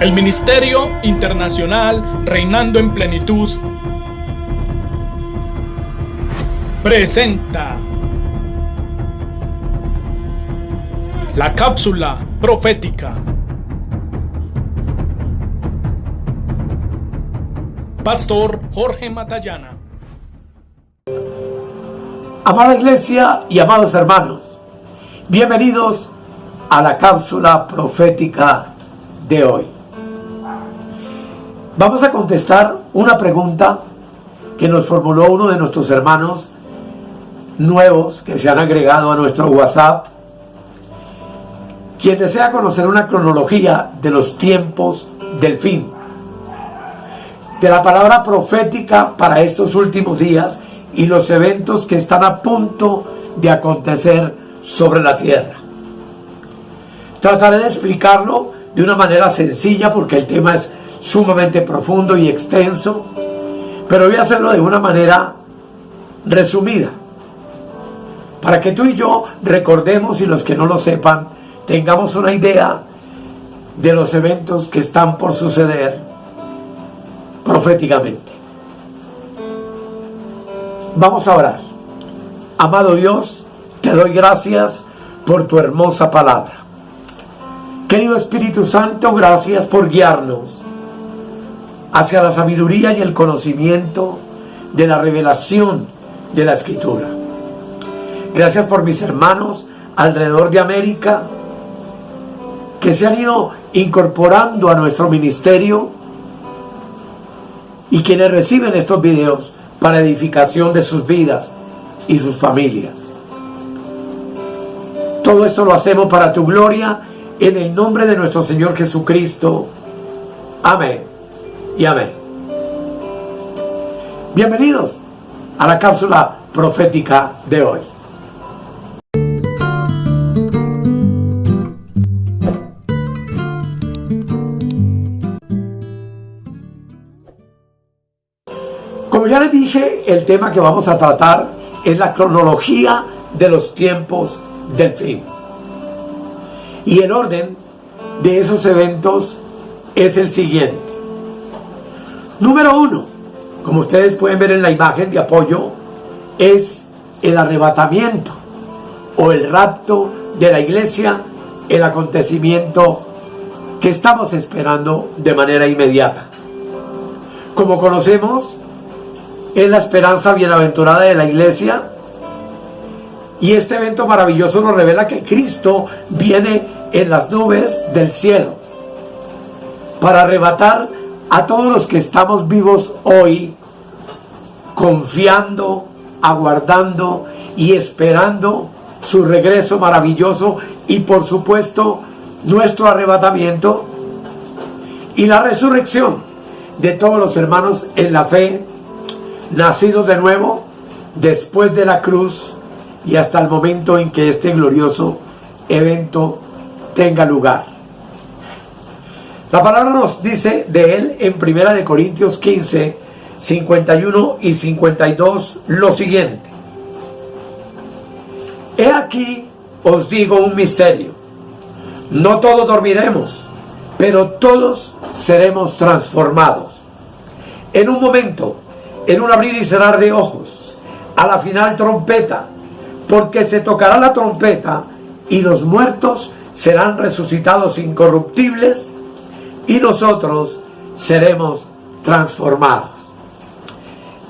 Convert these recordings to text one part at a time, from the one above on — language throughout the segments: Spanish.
El Ministerio Internacional Reinando en Plenitud presenta la cápsula profética. Pastor Jorge Matallana. Amada iglesia y amados hermanos, bienvenidos a la cápsula profética de hoy. Vamos a contestar una pregunta que nos formuló uno de nuestros hermanos nuevos que se han agregado a nuestro WhatsApp, quien desea conocer una cronología de los tiempos del fin, de la palabra profética para estos últimos días y los eventos que están a punto de acontecer sobre la tierra. Trataré de explicarlo de una manera sencilla porque el tema es sumamente profundo y extenso, pero voy a hacerlo de una manera resumida para que tú y yo recordemos, y los que no lo sepan tengamos una idea de los eventos que están por suceder proféticamente. Vamos a orar. Amado Dios, te doy gracias por tu hermosa palabra. Querido Espíritu Santo, gracias por guiarnos hacia la sabiduría y el conocimiento de la revelación de la Escritura. Gracias por mis hermanos alrededor de América que se han ido incorporando a nuestro ministerio y quienes reciben estos videos para edificación de sus vidas y sus familias. Todo esto lo hacemos para tu gloria, en el nombre de nuestro Señor Jesucristo. Amén y amén. Bienvenidos a la cápsula profética de hoy. Como ya les dije, el tema que vamos a tratar es la cronología de los tiempos del fin. Y el orden de esos eventos es el siguiente. Número 1, como ustedes pueden ver en la imagen de apoyo, es el arrebatamiento o el rapto de la iglesia, el acontecimiento que estamos esperando de manera inmediata. Como conocemos, es la esperanza bienaventurada de la iglesia, y este evento maravilloso nos revela que Cristo viene en las nubes del cielo para arrebatar a todos los que estamos vivos hoy, confiando, aguardando y esperando su regreso maravilloso, y por supuesto nuestro arrebatamiento y la resurrección de todos los hermanos en la fe, nacidos de nuevo después de la cruz y hasta el momento en que este glorioso evento tenga lugar. La palabra nos dice de él en 1 Corintios 15, 51 y 52 lo siguiente: He aquí os digo un misterio, no todos dormiremos, pero todos seremos transformados. En un momento, en un abrir y cerrar de ojos, a la final trompeta, porque se tocará la trompeta y los muertos serán resucitados incorruptibles y nosotros seremos transformados.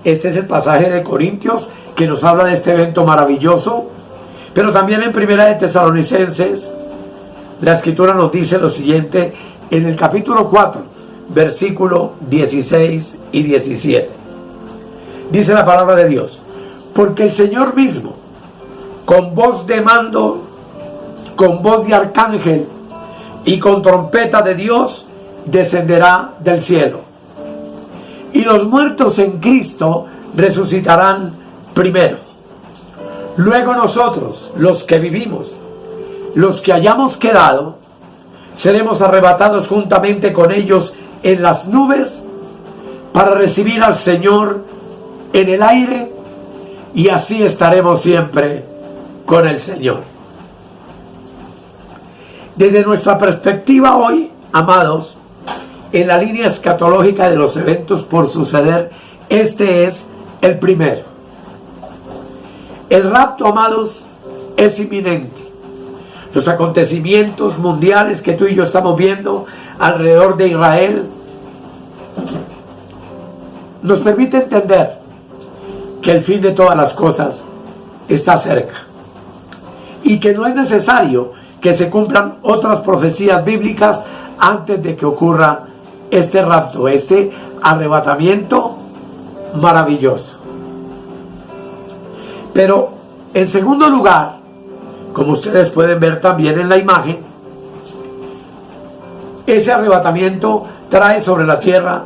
Este es el pasaje de Corintios que nos habla de este evento maravilloso, pero también en 1 Tesalonicenses la Escritura nos dice lo siguiente en el capítulo 4, versículo 16 y 17. Dice la palabra de Dios: porque el Señor mismo, con voz de mando, con voz de arcángel y con trompeta de Dios, descenderá del cielo. Y los muertos en Cristo resucitarán primero. Luego nosotros, los que vivimos, los que hayamos quedado, seremos arrebatados juntamente con ellos en las nubes para recibir al Señor en el aire, y así estaremos siempre con el Señor. Desde nuestra perspectiva hoy, amados, en la línea escatológica de los eventos por suceder, este es el primero. El rapto, amados, es inminente. Los acontecimientos mundiales que tú y yo estamos viendo alrededor de Israel nos permite entender que el fin de todas las cosas está cerca y que no es necesario que se cumplan otras profecías bíblicas antes de que ocurra este rapto, este arrebatamiento maravilloso. Pero en segundo lugar, como ustedes pueden ver también en la imagen, ese arrebatamiento trae sobre la tierra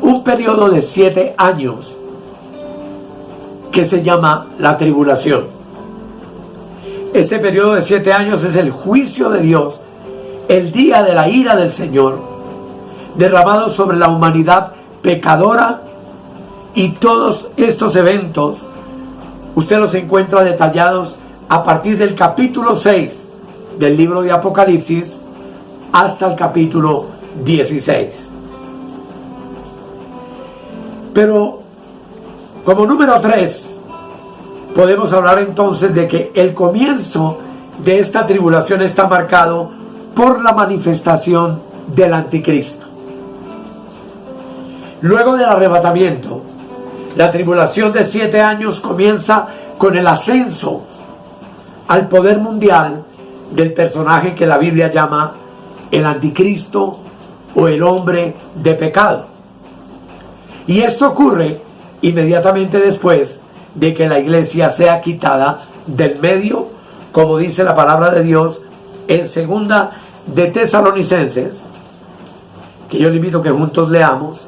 un periodo de 7 años que se llama la tribulación. Este periodo de 7 años es el juicio de Dios, el día de la ira del Señor, derramado sobre la humanidad pecadora, y todos estos eventos usted los encuentra detallados a partir del capítulo 6 del libro de Apocalipsis hasta el capítulo 16. Pero como número 3, podemos hablar entonces de que el comienzo de esta tribulación está marcado por la manifestación del anticristo. Luego del arrebatamiento, la tribulación de 7 años comienza con el ascenso al poder mundial del personaje que la Biblia llama el anticristo o el hombre de pecado. Y esto ocurre inmediatamente después de que la iglesia sea quitada del medio, como dice la palabra de Dios en segunda de Tesalonicenses, que yo le invito que juntos leamos.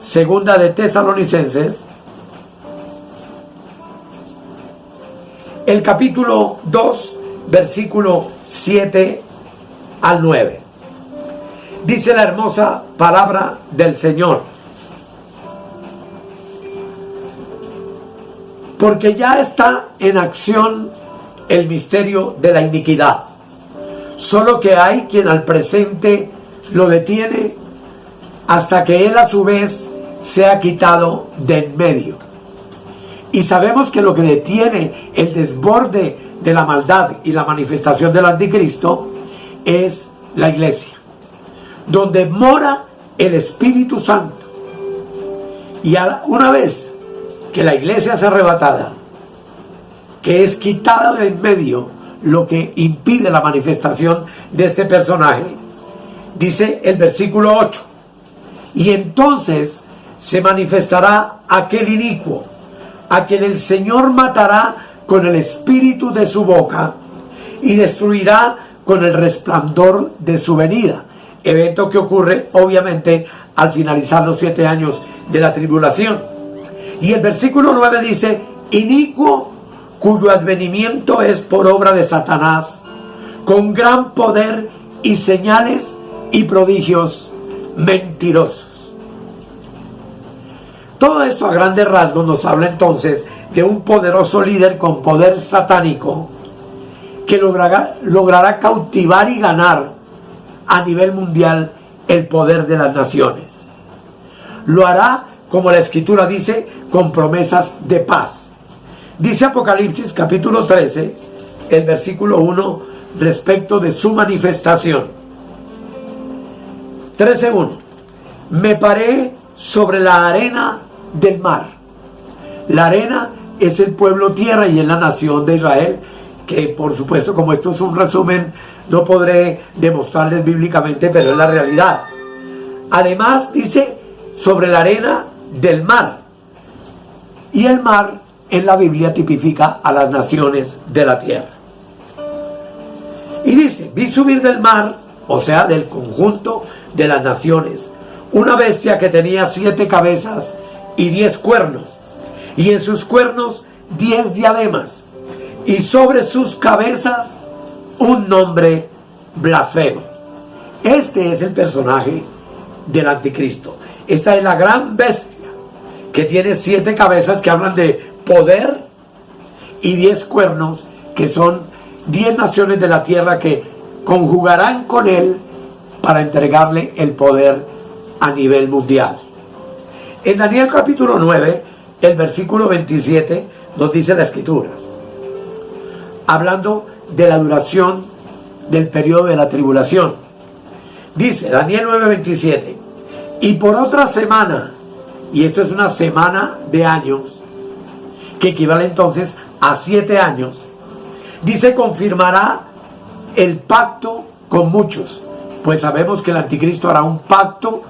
Segunda de Tesalonicenses, el capítulo 2, versículo 7 al 9. Dice la hermosa palabra del Señor: porque ya está en acción el misterio de la iniquidad, solo que hay quien al presente lo detiene hasta que él a su vez sea quitado de en medio. Y sabemos que lo que detiene el desborde de la maldad y la manifestación del anticristo es la iglesia, donde mora el Espíritu Santo. Y una vez que la iglesia es arrebatada, que es quitada de en medio, lo que impide la manifestación de este personaje, dice el versículo 8: y entonces se manifestará aquel inicuo, a quien el Señor matará con el espíritu de su boca y destruirá con el resplandor de su venida. Evento que ocurre obviamente al finalizar los 7 años de la tribulación. Y el versículo 9 dice: inicuo, cuyo advenimiento es por obra de Satanás, con gran poder y señales y prodigios mentirosos. Todo esto a grandes rasgos nos habla entonces de un poderoso líder con poder satánico que logrará cautivar y ganar a nivel mundial el poder de las naciones. Lo hará, como la Escritura dice, con promesas de paz. Dice Apocalipsis capítulo 13, el versículo 1, respecto de su manifestación. 13:1: me paré sobre la arena del mar. La arena es el pueblo tierra y es la nación de Israel, que por supuesto, como esto es un resumen, no podré demostrarles bíblicamente, pero es la realidad. Además dice sobre la arena del mar, y el mar en la Biblia tipifica a las naciones de la tierra. Y dice: vi subir del mar, o sea del conjunto de las naciones, una bestia que tenía 7 cabezas y 10 cuernos, y en sus cuernos 10 diademas, y sobre sus cabezas un nombre blasfemo. Este es el personaje del anticristo. Esta es la gran bestia que tiene 7 cabezas que hablan de poder y 10 cuernos que son 10 naciones de la tierra que conjugarán con él para entregarle el poder a nivel mundial. En Daniel capítulo 9, el versículo 27, nos dice la escritura, hablando de la duración del periodo de la tribulación. Dice Daniel 9:27, y por otra semana, y esto es una semana de años, que equivale entonces a 7 años, dice, confirmará el pacto con muchos, pues sabemos que el anticristo hará un pacto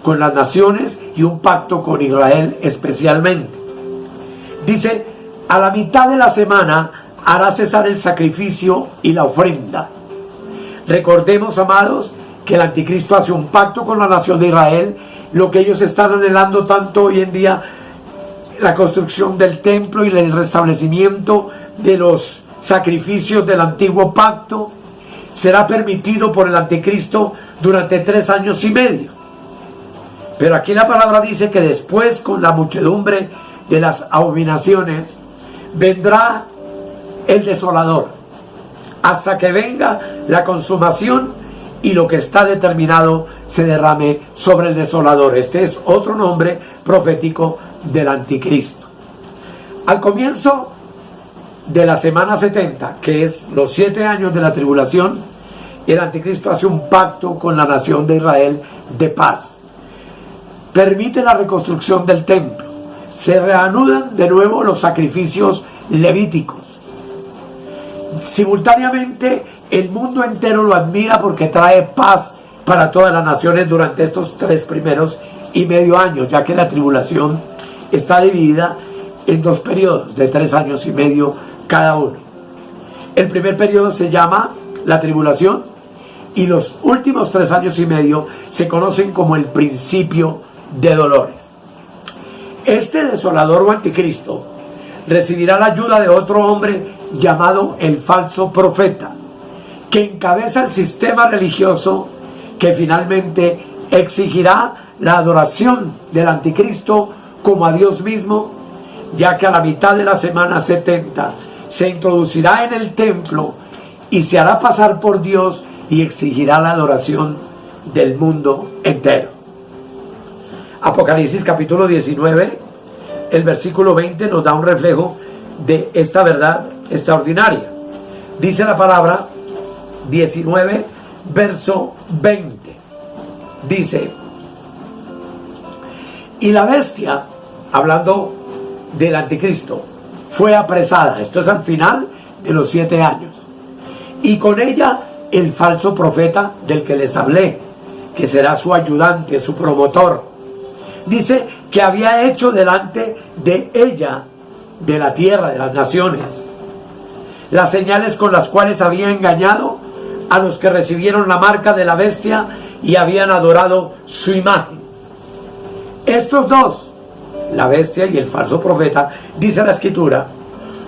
con las naciones y un pacto con Israel especialmente. Dice, a la mitad de la semana hará cesar el sacrificio y la ofrenda. Recordemos, amados, que el anticristo hace un pacto con la nación de Israel, lo que ellos están anhelando tanto hoy en día, la construcción del templo y el restablecimiento de los sacrificios del antiguo pacto, será permitido por el anticristo durante 3 años y medio. Pero aquí la palabra dice que después, con la muchedumbre de las abominaciones, vendrá el desolador, hasta que venga la consumación y lo que está determinado se derrame sobre el desolador. Este es otro nombre profético del anticristo. Al comienzo de la semana 70, que es los 7 años de la tribulación, el anticristo hace un pacto con la nación de Israel de paz. Permite la reconstrucción del templo. Se reanudan de nuevo los sacrificios levíticos. Simultáneamente, el mundo entero lo admira porque trae paz para todas las naciones durante estos 3 primeros y medio años, ya que la tribulación está dividida en 2 periodos de 3 años y medio cada uno. El primer periodo se llama la tribulación y los últimos 3 años y medio se conocen como el principio de dolores. Este desolador o anticristo recibirá la ayuda de otro hombre llamado el falso profeta, que encabeza el sistema religioso que finalmente exigirá la adoración del anticristo como a Dios mismo, ya que a la mitad de la semana 70 se introducirá en el templo y se hará pasar por Dios y exigirá la adoración del mundo entero. Apocalipsis capítulo 19, el versículo 20 nos da un reflejo de esta verdad extraordinaria. Dice la palabra 19, verso 20. Dice, y la bestia, hablando del anticristo, fue apresada. Esto es al final de los 7 años. Y con ella el falso profeta del que les hablé, que será su ayudante, su promotor. Dice que había hecho delante de ella, de la tierra, de las naciones, las señales con las cuales había engañado a los que recibieron la marca de la bestia y habían adorado su imagen. Estos dos, la bestia y el falso profeta, dice la escritura,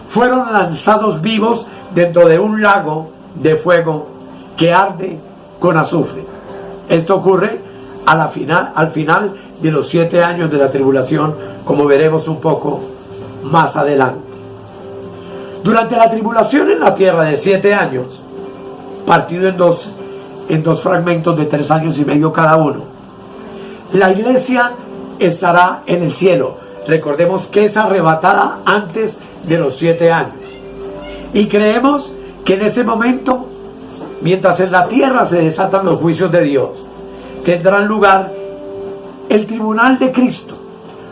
fueron lanzados vivos dentro de un lago de fuego que arde con azufre. Esto ocurre al final de los 7 años de la tribulación, como veremos un poco más adelante. Durante la tribulación en la tierra de 7 años, partido en dos fragmentos de 3 años y medio cada uno, la iglesia estará en el cielo. Recordemos que es arrebatada antes de los 7 años. Y creemos que en ese momento, mientras en la tierra se desatan los juicios de Dios, tendrán lugar el tribunal de Cristo,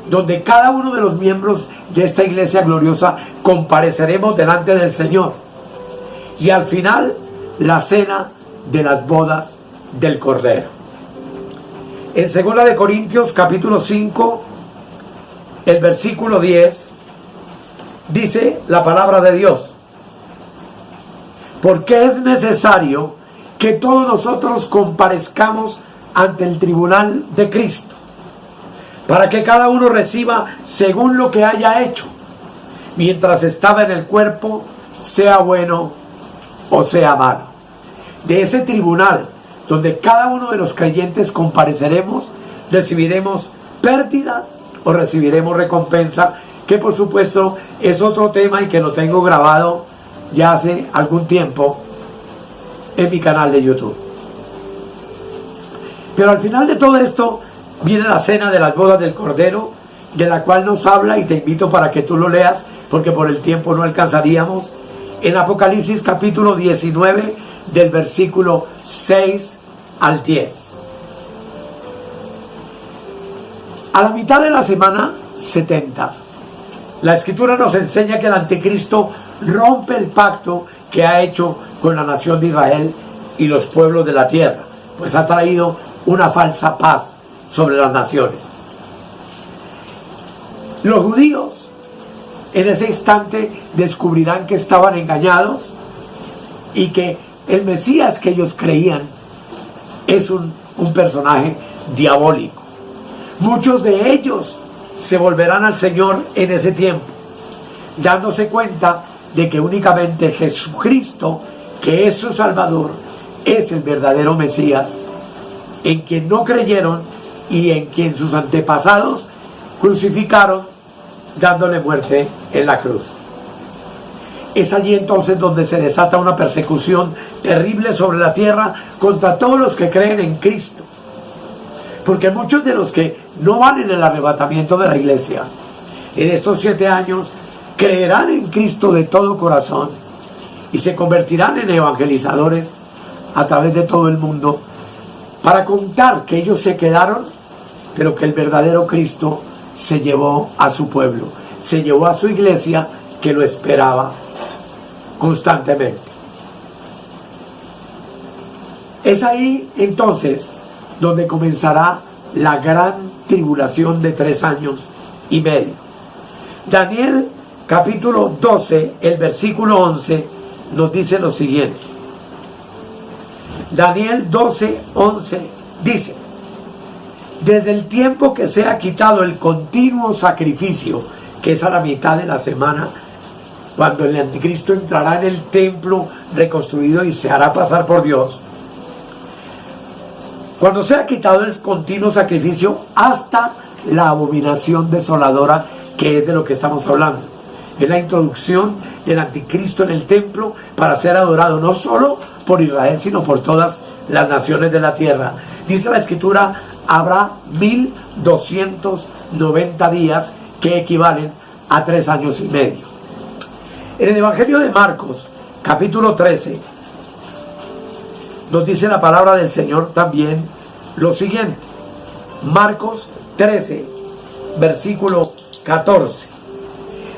donde cada uno de los miembros de esta iglesia gloriosa compareceremos delante del Señor. Y al final, la cena de las bodas del Cordero. En 2 de Corintios capítulo 5, el versículo 10, dice la palabra de Dios, porque es necesario que todos nosotros comparezcamos ante el tribunal de Cristo, para que cada uno reciba según lo que haya hecho, mientras estaba en el cuerpo, sea bueno o sea malo. De ese tribunal, donde cada uno de los creyentes compareceremos, recibiremos pérdida o recibiremos recompensa, que por supuesto es otro tema y que lo tengo grabado ya hace algún tiempo en mi canal de YouTube. Pero al final de todo esto viene la cena de las bodas del Cordero, de la cual nos habla, y te invito para que tú lo leas, porque por el tiempo no alcanzaríamos, en Apocalipsis capítulo 19, del versículo 6 al 10. A la mitad de la semana 70, la Escritura nos enseña que el Anticristo rompe el pacto que ha hecho con la nación de Israel y los pueblos de la tierra, pues ha traído una falsa paz sobre las naciones. Los judíos en ese instante descubrirán que estaban engañados y que el Mesías que ellos creían es un personaje diabólico. Muchos de ellos se volverán al Señor en ese tiempo, dándose cuenta de que únicamente Jesucristo, que es su Salvador, es el verdadero Mesías, en quien no creyeron y en quien sus antepasados crucificaron, dándole muerte en la cruz. Es allí entonces donde se desata una persecución terrible sobre la tierra contra todos los que creen en Cristo. Porque muchos de los que no van en el arrebatamiento de la iglesia en estos 7 años creerán en Cristo de todo corazón y se convertirán en evangelizadores a través de todo el mundo para contar que ellos se quedaron, pero que el verdadero Cristo se llevó a su pueblo, se llevó a su iglesia que lo esperaba constantemente. Es ahí entonces donde comenzará la gran tribulación de 3 años y medio. Daniel capítulo 12, el versículo 11 nos dice lo siguiente. Daniel 12, 11 dice: desde el tiempo que se ha quitado el continuo sacrificio, que es a la mitad de la semana, cuando el anticristo entrará en el templo reconstruido y se hará pasar por Dios, cuando se ha quitado el continuo sacrificio hasta la abominación desoladora, que es de lo que estamos hablando. Es la introducción del anticristo en el templo para ser adorado no solo por Israel, sino por todas las naciones de la tierra. Dice la Escritura, habrá 1290 días que equivalen a 3 años y medio. En el Evangelio de Marcos, capítulo 13, nos dice la palabra del Señor también lo siguiente. Marcos 13, versículo 14.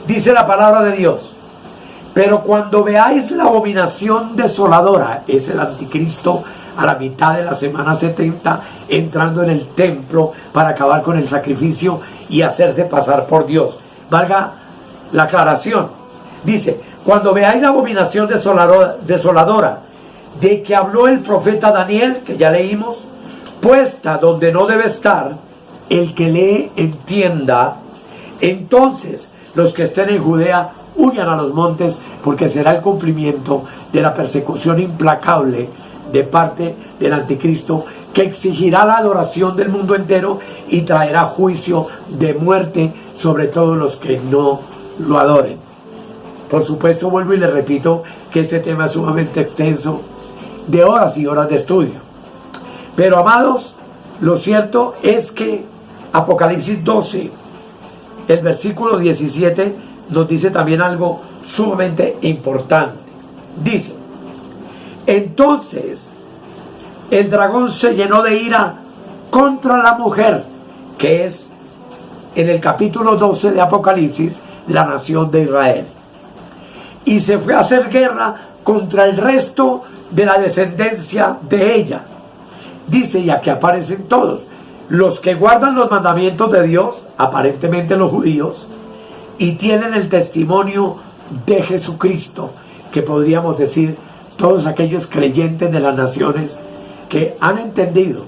Dice la palabra de Dios: pero cuando veáis la abominación desoladora, es el anticristo a la mitad de la semana 70, entrando en el templo para acabar con el sacrificio y hacerse pasar por Dios. Valga la aclaración. Dice, cuando veáis la abominación desoladora de que habló el profeta Daniel, que ya leímos, puesta donde no debe estar, el que lee entienda, entonces los que estén en Judea huyan a los montes, porque será el cumplimiento de la persecución implacable de parte del anticristo, que exigirá la adoración del mundo entero y traerá juicio de muerte sobre todos los que no lo adoren. Por supuesto, vuelvo y le repito que este tema es sumamente extenso, de horas y horas de estudio. Pero amados, lo cierto es que Apocalipsis 12, el versículo 17, nos dice también algo sumamente importante. Dice: entonces el dragón se llenó de ira contra la mujer, que es en el capítulo 12 de Apocalipsis la nación de Israel, y se fue a hacer guerra contra el resto de la descendencia de ella. Dice, y aquí aparecen todos los que guardan los mandamientos de Dios, aparentemente los judíos, y tienen el testimonio de Jesucristo, que podríamos decir todos aquellos creyentes de las naciones que han entendido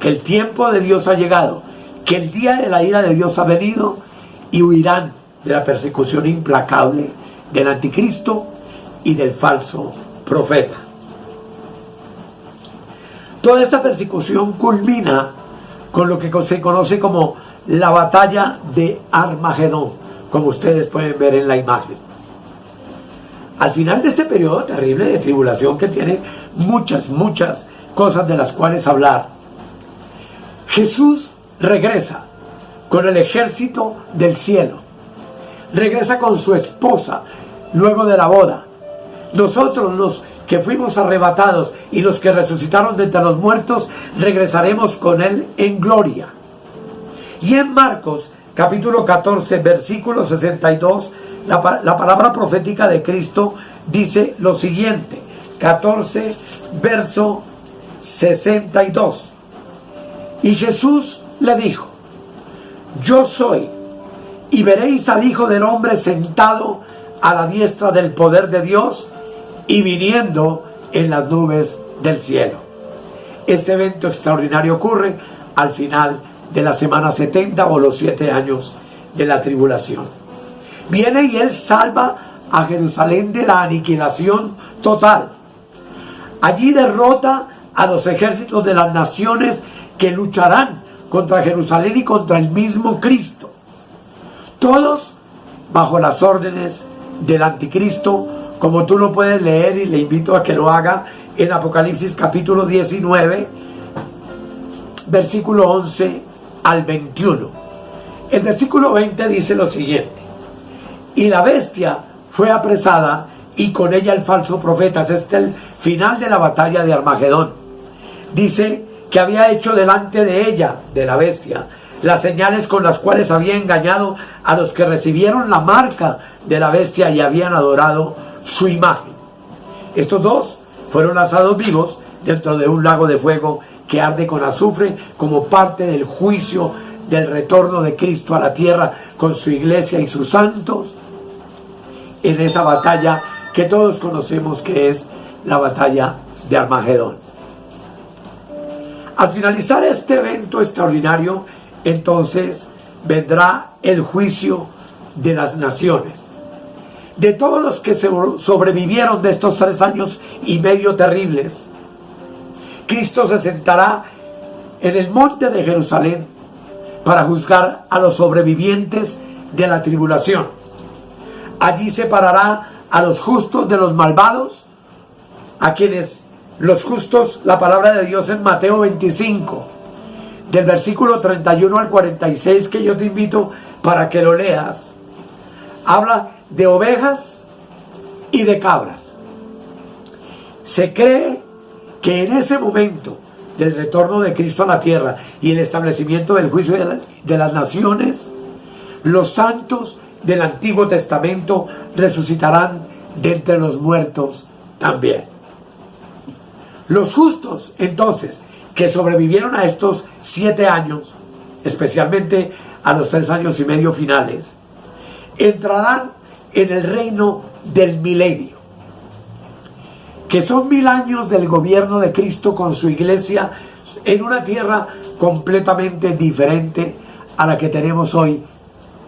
que el tiempo de Dios ha llegado, que el día de la ira de Dios ha venido, y huirán de la persecución implacable del anticristo y del falso profeta. Toda esta persecución culmina con lo que se conoce como la batalla de Armagedón, como ustedes pueden ver en la imagen. Al final de este periodo terrible de tribulación, que tiene muchas cosas de las cuales hablar, Jesús regresa con el ejército del cielo. Regresa con su esposa luego de la boda. Nosotros, los que fuimos arrebatados y los que resucitaron de entre los muertos, regresaremos con Él en gloria. Y en Marcos capítulo 14, versículo 62, la palabra profética de Cristo dice lo siguiente. 14, verso 62. Y Jesús le dijo: yo soy, y veréis al Hijo del Hombre sentado a la diestra del poder de Dios y viniendo en las nubes del cielo. Este evento extraordinario ocurre al final de la semana 70 o los 7 años de la tribulación. Viene y Él salva a Jerusalén de la aniquilación total. Allí derrota a los ejércitos de las naciones que lucharán contra Jerusalén y contra el mismo Cristo. Todos bajo las órdenes del anticristo, como tú lo puedes leer, y le invito a que lo haga en Apocalipsis capítulo 19, versículo 11 al 21. El versículo 20 dice lo siguiente: y la bestia fue apresada y con ella el falso profeta. Este es el final de la batalla de Armagedón. Dice que había hecho delante de ella, de la bestia, las señales con las cuales había engañado a los que recibieron la marca de la bestia y habían adorado su imagen. Estos dos fueron lanzados vivos dentro de un lago de fuego que arde con azufre, como parte del juicio del retorno de Cristo a la tierra con su iglesia y sus santos, en esa batalla que todos conocemos, que es la batalla de Armagedón. Al finalizar este evento extraordinario, entonces vendrá el juicio de las naciones. De todos los que sobrevivieron de estos 3 años y medio terribles, Cristo se sentará en el monte de Jerusalén para juzgar a los sobrevivientes de la tribulación. Allí separará a los justos de los malvados, a quienes los justos, la palabra de Dios en Mateo 25, del versículo 31 al 46, que yo te invito para que lo leas, habla de ovejas y de cabras. Se cree que en ese momento del retorno de Cristo a la tierra y el establecimiento del juicio de las naciones, los santos del Antiguo Testamento resucitarán de entre los muertos también. Los justos, entonces, que sobrevivieron a estos 7 años, especialmente a los 3 años y medio finales, entrarán en el reino del milenio, que son 1000 años del gobierno de Cristo con su iglesia en una tierra completamente diferente a la que tenemos hoy,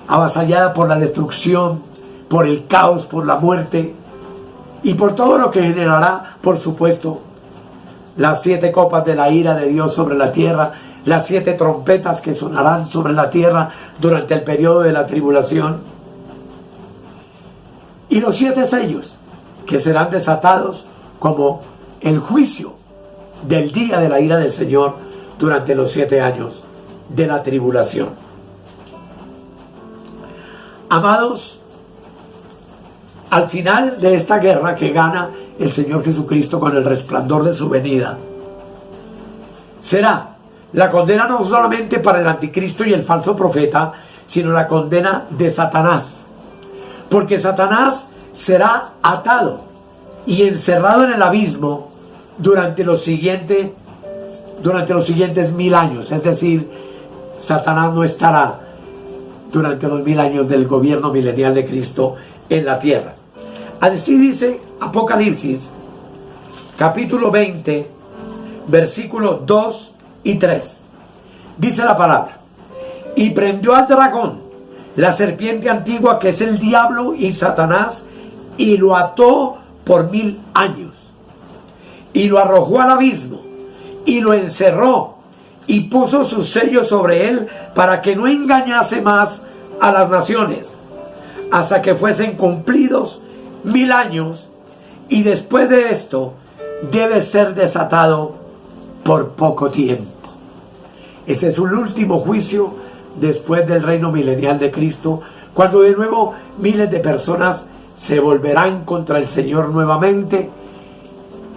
avasallada por la destrucción, por el caos, por la muerte y por todo lo que generará, por supuesto, las 7 copas de la ira de Dios sobre la tierra, las 7 trompetas que sonarán sobre la tierra durante el periodo de la tribulación, y los 7 sellos que serán desatados como el juicio del día de la ira del Señor durante los 7 años de la tribulación. Amados, al final de esta guerra que gana el Señor Jesucristo con el resplandor de su venida, será la condena no solamente para el anticristo y el falso profeta, sino la condena de Satanás. Porque Satanás será atado y encerrado en el abismo durante los siguientes 1000 años. Es decir, Satanás no estará durante los 1000 años del gobierno milenial de Cristo en la tierra. Así dice Apocalipsis, capítulo 20, versículos 2 y 3. Dice la palabra: y prendió al dragón, la serpiente antigua, que es el diablo y Satanás, y lo ató por 1000 años, y lo arrojó al abismo, y lo encerró, y puso su sello sobre él, para que no engañase más a las naciones, hasta que fuesen cumplidos 1000 años, y después de esto debe ser desatado por poco tiempo. Este es el último juicio después del reino milenial de Cristo, cuando de nuevo miles de personas se volverán contra el Señor nuevamente,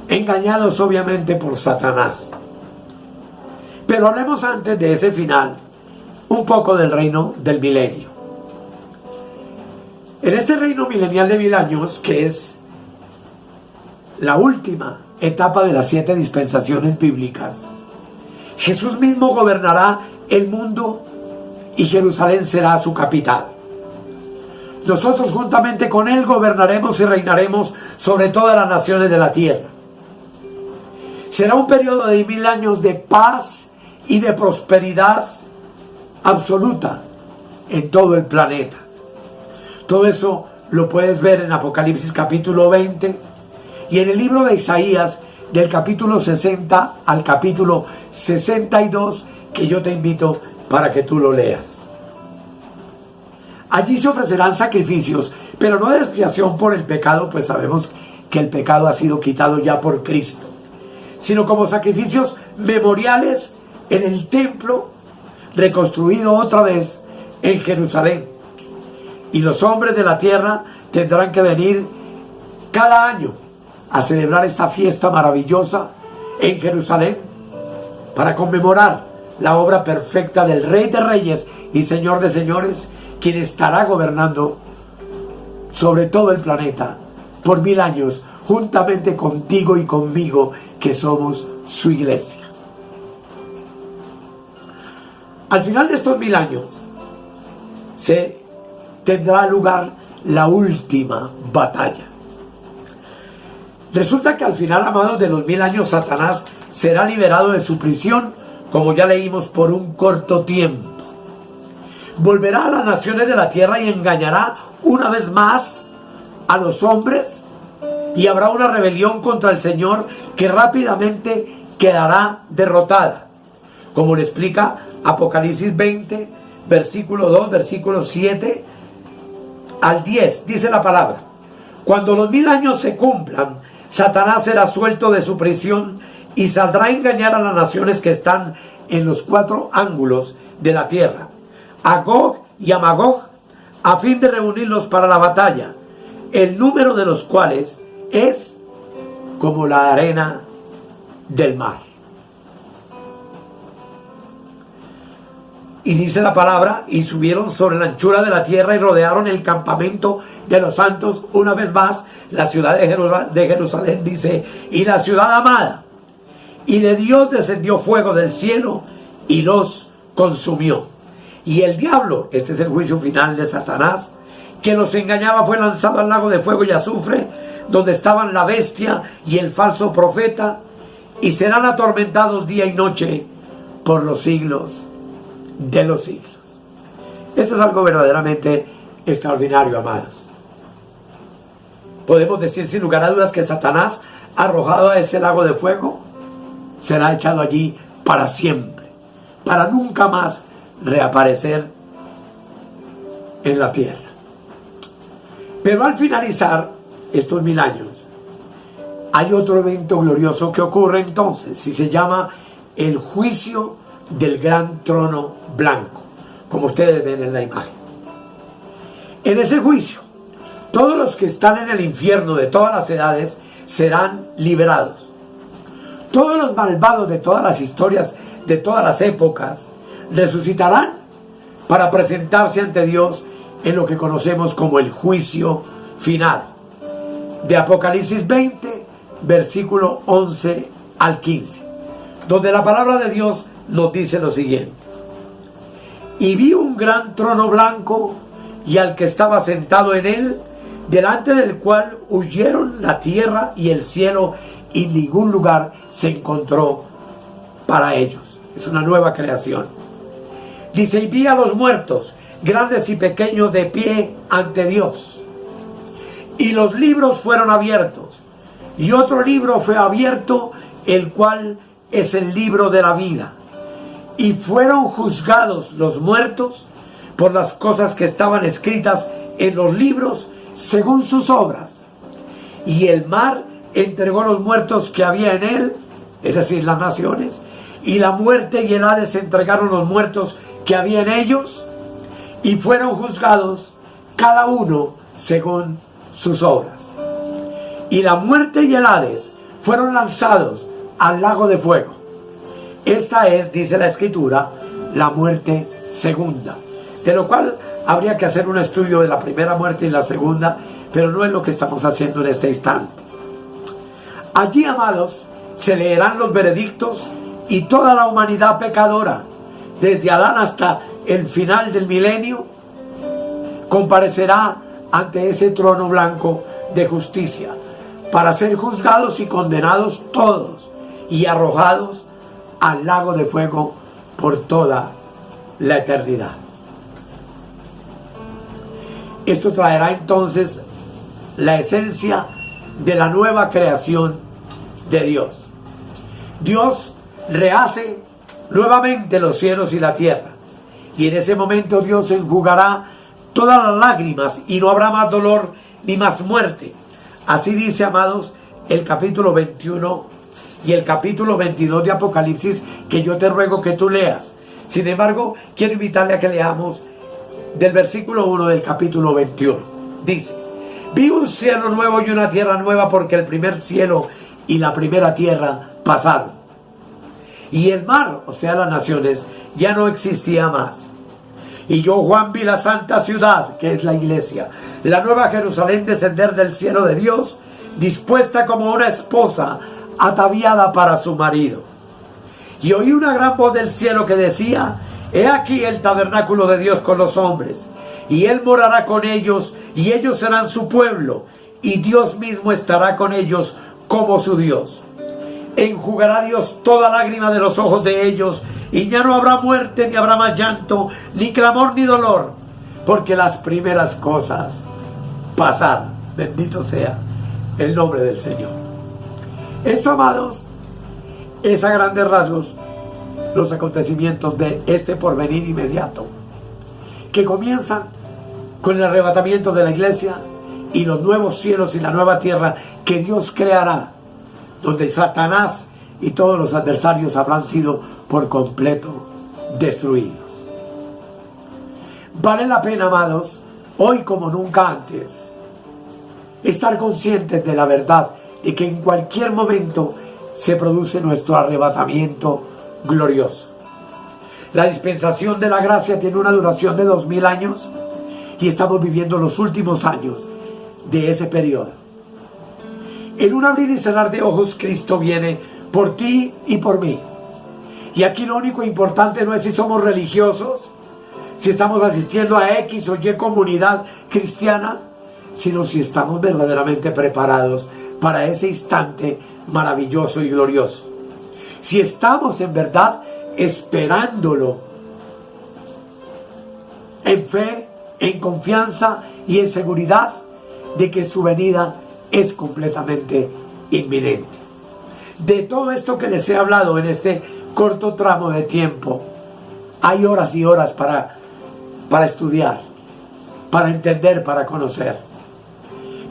engañados obviamente por Satanás. Pero hablemos antes de ese final un poco del reino del milenio. En este reino milenial de 1000 años, que es la última etapa de las 7 dispensaciones bíblicas, Jesús mismo gobernará el mundo y Jerusalén será su capital. Nosotros juntamente con Él gobernaremos y reinaremos sobre todas las naciones de la tierra. Será un periodo de 1000 años de paz y de prosperidad absoluta en todo el planeta. Todo eso lo puedes ver en Apocalipsis capítulo 20 y en el libro de Isaías del capítulo 60 al capítulo 62, que yo te invito para que tú lo leas. Allí se ofrecerán sacrificios, pero no de expiación por el pecado, pues sabemos que el pecado ha sido quitado ya por Cristo, sino como sacrificios memoriales en el templo reconstruido otra vez en Jerusalén. Y los hombres de la tierra tendrán que venir cada año a celebrar esta fiesta maravillosa en Jerusalén para conmemorar la obra perfecta del Rey de Reyes y Señor de Señores, quien estará gobernando sobre todo el planeta por 1000 años, juntamente contigo y conmigo, que somos su iglesia. Al final de estos 1000 años se tendrá lugar la última batalla. Resulta que al final, amados, de los 1000 años, Satanás será liberado de su prisión, como ya leímos, por un corto tiempo. Volverá a las naciones de la tierra y engañará una vez más a los hombres, y habrá una rebelión contra el Señor que rápidamente quedará derrotada, como le explica Apocalipsis 20, versículo 2, versículo 7 al 10. Dice la palabra: cuando los 1000 años se cumplan, Satanás será suelto de su prisión y saldrá a engañar a las naciones que están en los 4 ángulos de la tierra, a Gog y a Magog, a fin de reunirlos para la batalla, el número de los cuales es como la arena del mar. Y dice la palabra: y subieron sobre la anchura de la tierra y rodearon el campamento de los santos, una vez más la ciudad de Jerusalén, dice, y la ciudad amada. Y de Dios descendió fuego del cielo y los consumió. Y el diablo, este es el juicio final de Satanás, que los engañaba, fue lanzado al lago de fuego y azufre, donde estaban la bestia y el falso profeta, y serán atormentados día y noche por los siglos de los siglos. Esto es algo verdaderamente extraordinario, amados. Podemos decir sin lugar a dudas que Satanás, arrojado a ese lago de fuego, será echado allí para siempre, para nunca más reaparecer en la tierra. Pero al finalizar estos 1000 años, hay otro evento glorioso que ocurre entonces, y se llama el juicio del gran trono blanco, como ustedes ven en la imagen. En ese juicio, todos los que están en el infierno de todas las edades serán liberados. Todos los malvados de todas las historias, de todas las épocas, resucitarán para presentarse ante Dios en lo que conocemos como el juicio final. De Apocalipsis 20, versículo 11 al 15, donde la palabra de Dios nos dice lo siguiente: y vi un gran trono blanco y al que estaba sentado en él, delante del cual huyeron la tierra y el cielo, y ningún lugar se encontró para ellos. Es una nueva creación. Dice: y vi a los muertos, grandes y pequeños, de pie ante Dios. Y los libros fueron abiertos. Y otro libro fue abierto, el cual es el libro de la vida. Y fueron juzgados los muertos por las cosas que estaban escritas en los libros según sus obras. Y el mar entregó los muertos que había en él, es decir, las naciones, y la muerte y el Hades entregaron los muertos que había en ellos, y fueron juzgados cada uno según sus obras. Y la muerte y el Hades fueron lanzados al lago de fuego. Esta es, dice la Escritura, la muerte segunda, de lo cual habría que hacer un estudio de la primera muerte y la segunda, pero no es lo que estamos haciendo en este instante. Allí, amados, se leerán los veredictos, y toda la humanidad pecadora, desde Adán hasta el final del milenio, comparecerá ante ese trono blanco de justicia para ser juzgados y condenados todos y arrojados al lago de fuego por toda la eternidad. Esto traerá entonces la esencia de la nueva creación de Dios. Dios rehace nuevamente los cielos y la tierra, y en ese momento Dios enjugará todas las lágrimas y no habrá más dolor ni más muerte. Así dice, amados, el capítulo 21 y el capítulo 22 de Apocalipsis, que yo te ruego que tú leas. Sin embargo, quiero invitarle a que leamos del versículo 1 del capítulo 21. Dice: vi un cielo nuevo y una tierra nueva, porque el primer cielo y la primera tierra pasaron, y el mar, o sea las naciones, ya no existía más. Y yo, Juan, vi la santa ciudad, que es la iglesia, la nueva Jerusalén, descender del cielo de Dios, dispuesta como una esposa ataviada para su marido. Y oí una gran voz del cielo que decía: he aquí el tabernáculo de Dios con los hombres, y Él morará con ellos, y ellos serán su pueblo, y Dios mismo estará con ellos como su Dios. Enjugará Dios toda lágrima de los ojos de ellos, y ya no habrá muerte, ni habrá más llanto, ni clamor, ni dolor, porque las primeras cosas pasaron. Bendito sea el nombre del Señor. Esto, amados, es a grandes rasgos los acontecimientos de este porvenir inmediato, que comienzan con el arrebatamiento de la iglesia y los nuevos cielos y la nueva tierra que Dios creará, donde Satanás y todos los adversarios habrán sido por completo destruidos. Vale la pena, amados, hoy como nunca antes, estar conscientes de la verdad de que en cualquier momento se produce nuestro arrebatamiento glorioso. La dispensación de la gracia tiene una duración de 2000 años, y estamos viviendo los últimos años de ese periodo. En un abrir y cerrar de ojos, Cristo viene por ti y por mí. Y aquí lo único importante no es si somos religiosos, si estamos asistiendo a X o Y comunidad cristiana, sino si estamos verdaderamente preparados para ese instante maravilloso y glorioso. Si estamos en verdad esperándolo en fe, en confianza y en seguridad de que su venida es completamente inminente. De todo esto que les he hablado en este corto tramo de tiempo, hay horas y horas para estudiar, para entender, para conocer.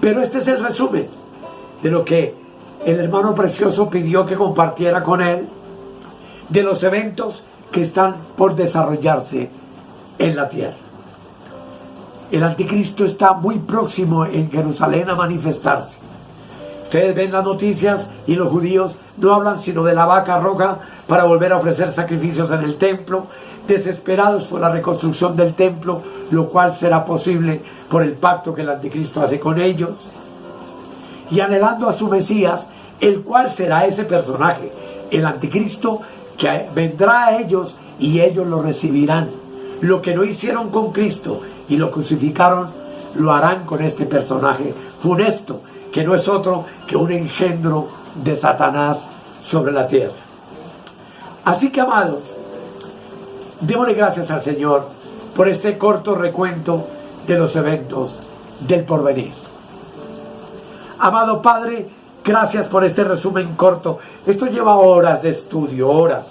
Pero este es el resumen de lo que el hermano precioso pidió que compartiera con él, de los eventos que están por desarrollarse en la tierra. El anticristo está muy próximo en Jerusalén a manifestarse. Ustedes ven las noticias y los judíos no hablan sino de la vaca roja para volver a ofrecer sacrificios en el templo, desesperados por la reconstrucción del templo, lo cual será posible por el pacto que el anticristo hace con ellos, y anhelando a su Mesías, el cual será ese personaje, el anticristo, que vendrá a ellos y ellos lo recibirán. Lo que no hicieron con Cristo y lo crucificaron, lo harán con este personaje funesto, que no es otro que un engendro de Satanás sobre la tierra. Así que, amados, démosle gracias al Señor por este corto recuento de los eventos del porvenir. Amado Padre, gracias por este resumen corto. Esto lleva horas de estudio, horas.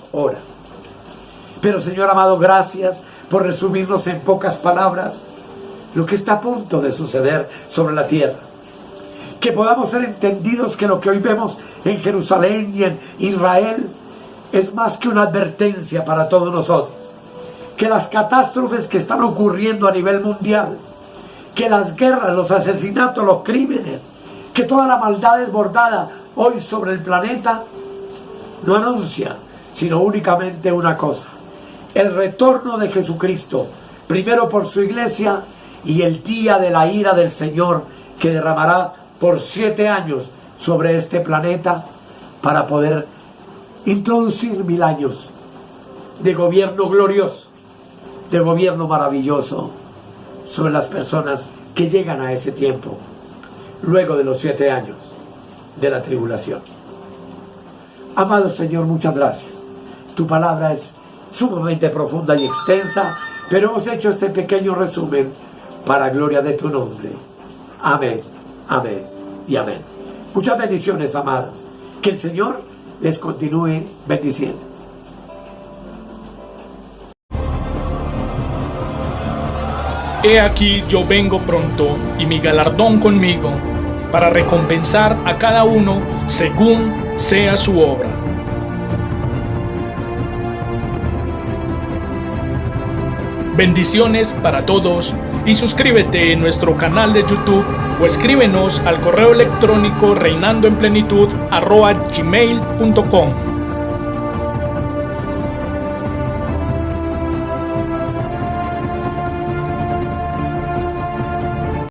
Pero, Señor amado, gracias por resumirnos en pocas palabras lo que está a punto de suceder sobre la tierra. Que podamos ser entendidos que lo que hoy vemos en Jerusalén y en Israel es más que una advertencia para todos nosotros. Que las catástrofes que están ocurriendo a nivel mundial, que las guerras, los asesinatos, los crímenes, que toda la maldad desbordada hoy sobre el planeta, no anuncia sino únicamente una cosa: el retorno de Jesucristo, primero por su iglesia, y el día de la ira del Señor, que derramará por 7 años sobre este planeta para poder introducir 1000 años de gobierno glorioso, de gobierno maravilloso sobre las personas que llegan a ese tiempo, luego de los 7 años de la tribulación. Amado Señor, muchas gracias. Tu palabra es sumamente profunda y extensa, pero hemos hecho este pequeño resumen para gloria de tu nombre. Amén, amén y amén. Muchas bendiciones, amados. Que el Señor les continúe bendiciendo. He aquí yo vengo pronto, y mi galardón conmigo, para recompensar a cada uno según sea su obra. Bendiciones para todos, y suscríbete en nuestro canal de YouTube o escríbenos al correo electrónico reinandoenplenitud@gmail.com.